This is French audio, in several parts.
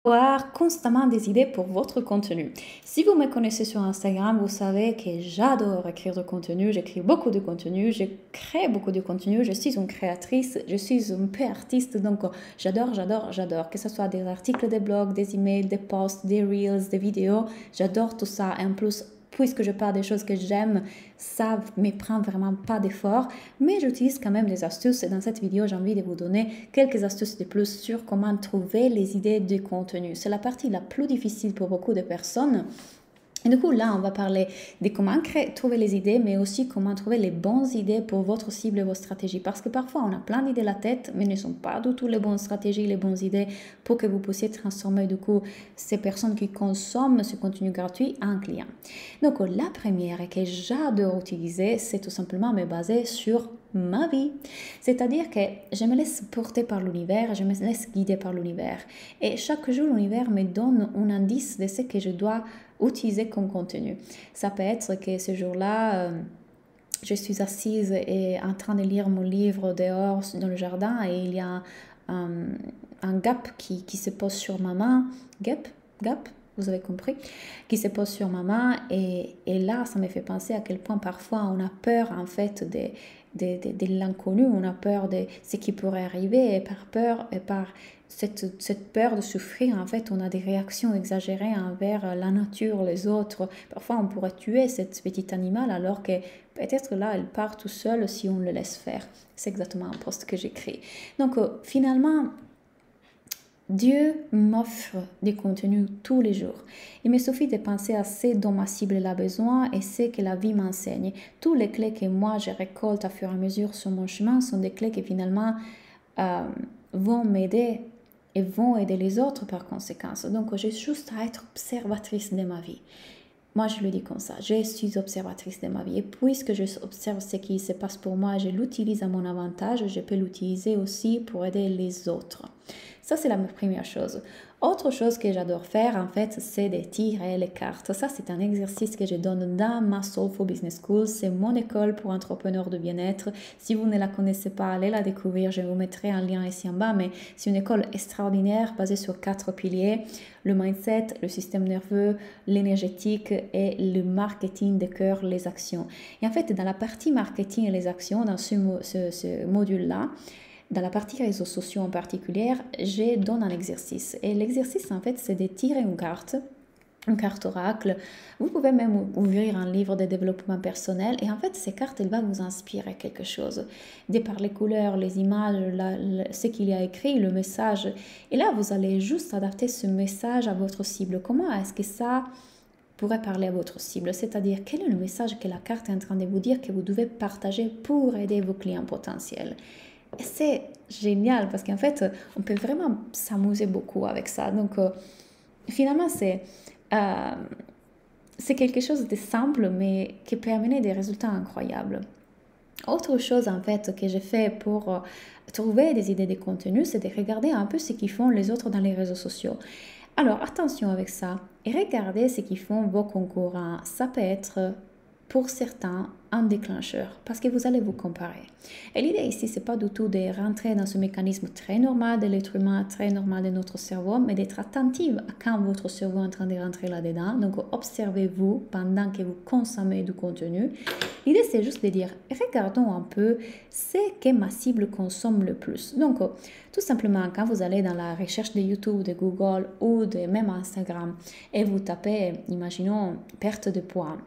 Avoir constamment des idées pour votre contenu. Si vous me connaissez sur Instagram, vous savez que j'adore écrire de contenu, j'écris beaucoup de contenu, je crée beaucoup de contenu, je suis une créatrice, je suis un peu artiste, donc j'adore, que ce soit des articles, des blogs, des emails, des posts, des reels, des vidéos, j'adore tout ça. Et en plus, puisque je parle des choses que j'aime, ça ne me prend vraiment pas d'effort, mais j'utilise quand même des astuces et dans cette vidéo, j'ai envie de vous donner quelques astuces de plus sur comment trouver les idées de contenu. C'est la partie la plus difficile pour beaucoup de personnes. Et du coup, là, on va parler de comment trouver les idées, mais aussi comment trouver les bonnes idées pour votre cible et vos stratégies. Parce que parfois, on a plein d'idées à la tête, mais ne sont pas du tout les bonnes stratégies, les bonnes idées pour que vous puissiez transformer, du coup, ces personnes qui consomment ce contenu gratuit en client. Donc, la première que j'adore utiliser, c'est tout simplement me baser sur ma vie. C'est-à-dire que je me laisse porter par l'univers, je me laisse guider par l'univers. Et chaque jour, l'univers me donne un indice de ce que je dois utiliser comme contenu. Ça peut être que ce jour-là, je suis assise et en train de lire mon livre dehors dans le jardin et il y a un gap qui se pose sur ma main. Gap, vous avez compris, qui se pose sur ma main et là, ça me fait penser à quel point parfois on a peur en fait de l'inconnu, on a peur de ce qui pourrait arriver et par peur et par cette peur de souffrir, en fait, on a des réactions exagérées envers la nature, les autres. Parfois, on pourrait tuer cette petite animal alors que peut-être là, elle part tout seul si on le laisse faire. C'est exactement un post que j'écris. Donc, finalement, Dieu m'offre des contenus tous les jours. Il me suffit de penser à ce dont ma cible a besoin et ce que la vie m'enseigne. Toutes les clés que moi je récolte à fur et à mesure sur mon chemin sont des clés qui finalement vont m'aider et vont aider les autres par conséquent. Donc, j'ai juste à être observatrice de ma vie. Moi, je le dis comme ça, je suis observatrice de ma vie. Et puisque je observe ce qui se passe pour moi, je l'utilise à mon avantage, je peux l'utiliser aussi pour aider les autres. Ça, c'est la première chose. Autre chose que j'adore faire, en fait, c'est de tirer les cartes. Ça, c'est un exercice que je donne dans ma Soulful Business School. C'est mon école pour entrepreneurs de bien-être. Si vous ne la connaissez pas, allez la découvrir. Je vous mettrai un lien ici en bas, mais c'est une école extraordinaire basée sur 4 piliers. Le mindset, le système nerveux, l'énergétique et le marketing de cœur, les actions. Et en fait, dans la partie marketing et les actions, dans ce module-là, dans la partie réseaux sociaux en particulier, je donne un exercice. Et l'exercice, en fait, c'est de tirer une carte oracle. Vous pouvez même ouvrir un livre de développement personnel et en fait, ces cartes, elles vont vous inspirer quelque chose. De par les couleurs, les images, ce qu'il y a écrit, le message. Et là, vous allez juste adapter ce message à votre cible. Comment est-ce que ça pourrait parler à votre cible? C'est-à-dire, quel est le message que la carte est en train de vous dire que vous devez partager pour aider vos clients potentiels? Et c'est génial parce qu'en fait, on peut vraiment s'amuser beaucoup avec ça. Donc, finalement, c'est quelque chose de simple, mais qui peut amener des résultats incroyables. Autre chose, en fait, que j'ai fait pour trouver des idées de contenu, c'est de regarder un peu ce qu'ils font les autres dans les réseaux sociaux. Alors, attention avec ça. Et regardez ce qu'ils font vos concurrents. Ça peut être pour certains un déclencheur parce que vous allez vous comparer. Et l'idée ici, c'est pas du tout de rentrer dans ce mécanisme très normal de l'être humain, très normal de notre cerveau, mais d'être attentive à quand votre cerveau est en train de rentrer là-dedans. Donc, observez-vous pendant que vous consommez du contenu. L'idée, c'est juste de dire, regardons un peu ce que ma cible consomme le plus. Donc, tout simplement, quand vous allez dans la recherche de YouTube, de Google ou de même Instagram et vous tapez, imaginons, perte de poids,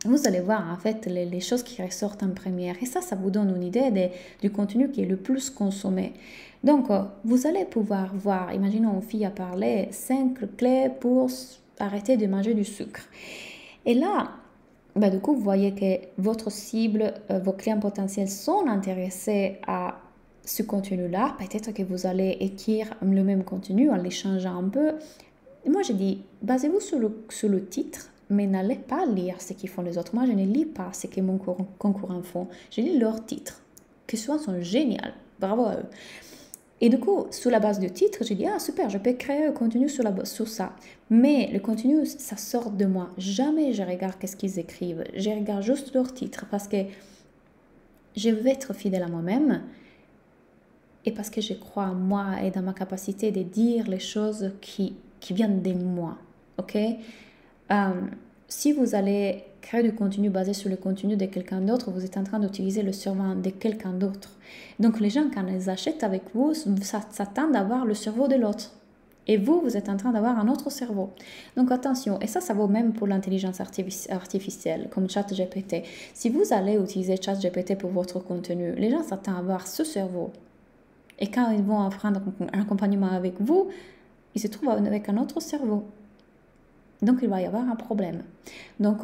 vous allez voir en fait les choses qui ressortent en première et ça vous donne une idée du contenu qui est le plus consommé. Donc, vous allez pouvoir voir, imaginons une fille a parlé 5 clés pour arrêter de manger du sucre. Et là, du coup, vous voyez que votre cible, vos clients potentiels sont intéressés à ce contenu-là. Peut-être que vous allez écrire le même contenu en l'échangeant un peu. Moi, je dis, basez-vous sur le titre, mais n'allez pas lire ce qu'ils font les autres. Moi, je ne lis pas ce que mon concurrent font. Je lis leurs titres, qui souvent sont géniaux. Bravo à eux. Et du coup, sur la base du titre, je dis, ah super, je peux créer un contenu sur ça. Mais le contenu, ça sort de moi. Jamais je regarde qu'est-ce qu'ils écrivent. Je regarde juste leur titre parce que je veux être fidèle à moi-même. et parce que je crois en moi et dans ma capacité de dire les choses qui viennent de moi. Ok? Si vous allez créer du contenu basé sur le contenu de quelqu'un d'autre, vous êtes en train d'utiliser le cerveau de quelqu'un d'autre. Donc les gens, quand ils achètent avec vous, s'attendent d'avoir le cerveau de l'autre. Et vous, vous êtes en train d'avoir un autre cerveau. Donc attention, et ça vaut même pour l'intelligence artificielle, comme ChatGPT. Si vous allez utiliser ChatGPT pour votre contenu, les gens s'attendent à avoir ce cerveau. Et quand ils vont prendre un accompagnement avec vous, ils se trouvent avec un autre cerveau. Donc il va y avoir un problème. Donc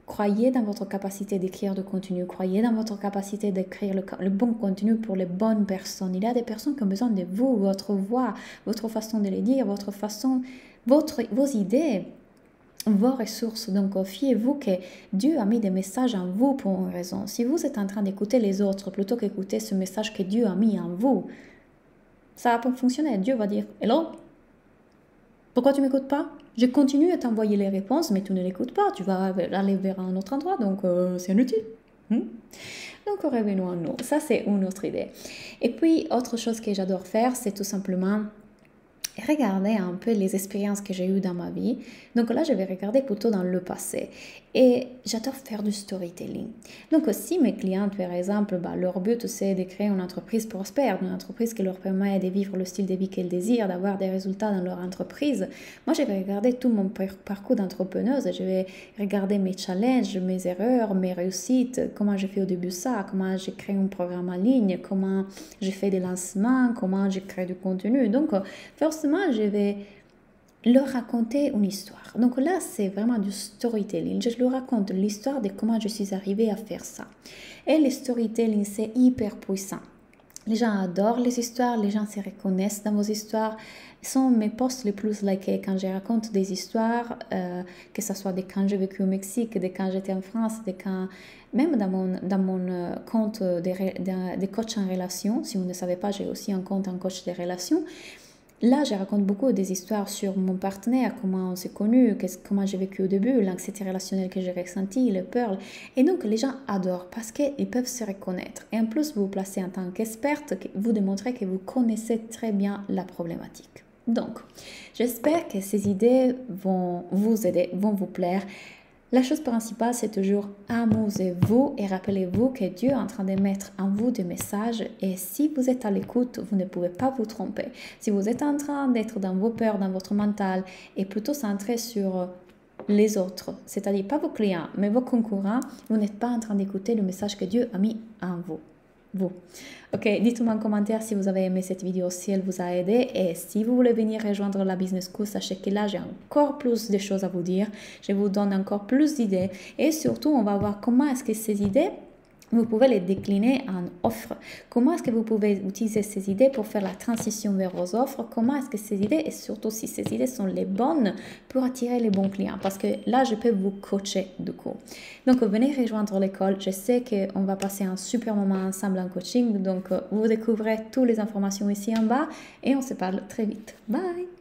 croyez dans votre capacité d'écrire du contenu, croyez dans votre capacité d'écrire le bon contenu pour les bonnes personnes. Il y a des personnes qui ont besoin de vous, votre voix, votre façon de les dire, votre façon, vos idées, vos ressources. Donc fiez-vous que Dieu a mis des messages en vous pour une raison. Si vous êtes en train d'écouter les autres plutôt qu'écouter ce message que Dieu a mis en vous, ça va pas fonctionner. Dieu va dire « Hello, pourquoi tu m'écoutes pas? Je continue à t'envoyer les réponses, mais tu ne l'écoutes pas. Tu vas aller vers un autre endroit, donc c'est inutile. » Donc revenons à nous. Ça, c'est une autre idée. Et puis, autre chose que j'adore faire, c'est tout simplement regarder un peu les expériences que j'ai eues dans ma vie. Donc là, je vais regarder plutôt dans le passé. Et j'adore faire du storytelling. Donc si mes clientes, par exemple, leur but, c'est de créer une entreprise prospère, une entreprise qui leur permet de vivre le style de vie qu'elles désirent, d'avoir des résultats dans leur entreprise, moi, je vais regarder tout mon parcours d'entrepreneuse. Je vais regarder mes challenges, mes erreurs, mes réussites, comment j'ai fait au début ça, comment j'ai créé un programme en ligne, comment j'ai fait des lancements, comment j'ai créé du contenu. Donc, forcément, je vais leur raconter une histoire. Donc là, c'est vraiment du storytelling. Je leur raconte l'histoire de comment je suis arrivée à faire ça. Et le storytelling, c'est hyper puissant. Les gens adorent les histoires, les gens se reconnaissent dans vos histoires. Ce sont mes posts les plus likés quand je raconte des histoires, que ce soit de quand j'ai vécu au Mexique, de quand j'étais en France, de quand, même dans mon compte de coach en relation. Si vous ne savez pas, j'ai aussi un compte en coach de relation. Là, je raconte beaucoup des histoires sur mon partenaire, comment on s'est connus, comment j'ai vécu au début, l'anxiété relationnelle que j'ai ressentie, les peurs. Et donc, les gens adorent parce qu'ils peuvent se reconnaître. Et en plus, vous vous placez en tant qu'experte, vous démontrez que vous connaissez très bien la problématique. Donc, j'espère que ces idées vont vous aider, vont vous plaire. La chose principale, c'est toujours amusez-vous et rappelez-vous que Dieu est en train de mettre en vous des messages et si vous êtes à l'écoute, vous ne pouvez pas vous tromper. Si vous êtes en train d'être dans vos peurs, dans votre mental et plutôt centré sur les autres, c'est-à-dire pas vos clients, mais vos concurrents, vous n'êtes pas en train d'écouter le message que Dieu a mis en vous. Ok, dites-moi en commentaire si vous avez aimé cette vidéo, si elle vous a aidé et si vous voulez venir rejoindre la Business School, sachez que là j'ai encore plus de choses à vous dire, je vous donne encore plus d'idées et surtout on va voir comment est-ce que ces idées vous pouvez les décliner en offres. Comment est-ce que vous pouvez utiliser ces idées pour faire la transition vers vos offres? Comment est-ce que ces idées, et surtout si ces idées sont les bonnes pour attirer les bons clients? Parce que là, je peux vous coacher du coup. Donc, venez rejoindre l'école. Je sais qu'on va passer un super moment ensemble en coaching. Donc, vous découvrez toutes les informations ici en bas et on se parle très vite. Bye!